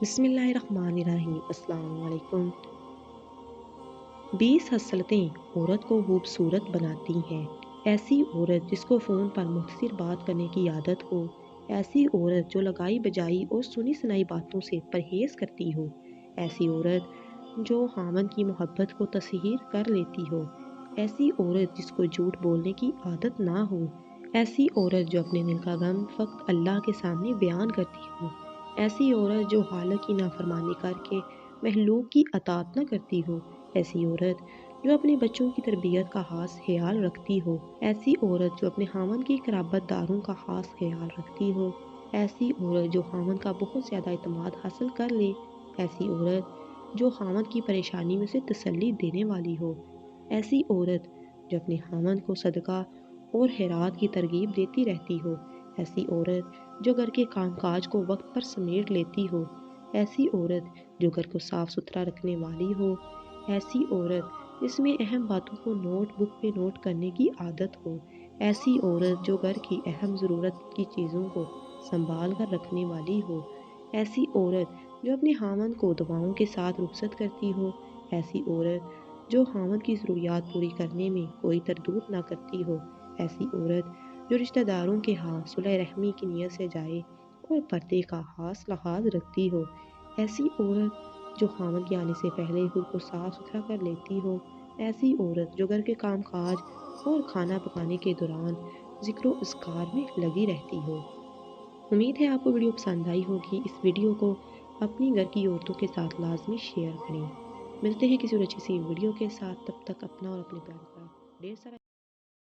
بسم اللہ الرحمن الرحیم۔ السلام علیکم۔ 20 خصلتیں عورت کو خوبصورت بناتی ہیں۔ ایسی عورت جس کو فون پر مختصر بات کرنے کی عادت ہو، ایسی عورت جو لگائی بجائی اور سنی سنائی باتوں سے پرہیز کرتی ہو، ایسی عورت جو خاوند کی محبت کو تسخیر کر لیتی ہو، ایسی عورت جس کو جھوٹ بولنے کی عادت نہ ہو، ایسی عورت جو اپنے دل کا غم فقط اللہ کے سامنے بیان کرتی ہو، ایسی عورت جو خالق کی نافرمانی کر کے مخلوق کی اطاعت نہ کرتی ہو، ایسی عورت جو اپنے بچوں کی تربیت کا خاص خیال رکھتی ہو، ایسی عورت جو اپنے خاوند کی قرابت داروں کا خاص خیال رکھتی ہو، ایسی عورت جو خاوند کا بہت زیادہ اعتماد حاصل کر لے، ایسی عورت جو خاوند کی پریشانی میں سے تسلی دینے والی ہو، ایسی عورت جو اپنے خاوند کو صدقہ اور خیرات کی ترغیب دیتی رہتی ہو، ایسی عورت جو گھر کے کام کاج کو وقت پر سمیٹ لیتی ہو، ایسی عورت جو گھر کو صاف ستھرا رکھنے والی ہو، ایسی عورت جس میں اہم باتوں کو نوٹ بک پہ نوٹ کرنے کی عادت ہو، ایسی عورت جو گھر کی اہم ضرورت کی چیزوں کو سنبھال کر رکھنے والی ہو، ایسی عورت جو اپنے خاوند کو دعاؤں کے ساتھ رخصت کرتی ہو، ایسی عورت جو خاوند کی ضروریات پوری کرنے میں کوئی تردید نہ کرتی ہو، ایسی عورت جو رشتہ داروں کے ہاں صلح رحمی کی نیت سے جائے اور پردے کا خاص لحاظ رکھتی ہو، ایسی عورت جو خاوند کے آنے سے پہلے خود کو صاف ستھرا کر لیتی ہو، ایسی عورت جو گھر کے کام کاج اور کھانا پکانے کے دوران ذکر و اذکار میں لگی رہتی ہو۔ امید ہے آپ کو ویڈیو پسند آئی ہوگی۔ اس ویڈیو کو اپنی گھر کی عورتوں کے ساتھ لازمی شیئر کریں۔ ملتے ہیں کسی اور اچھی سی ویڈیو کے ساتھ، تب تک اپنا اور اپنے پیار کا ڈھیر سارا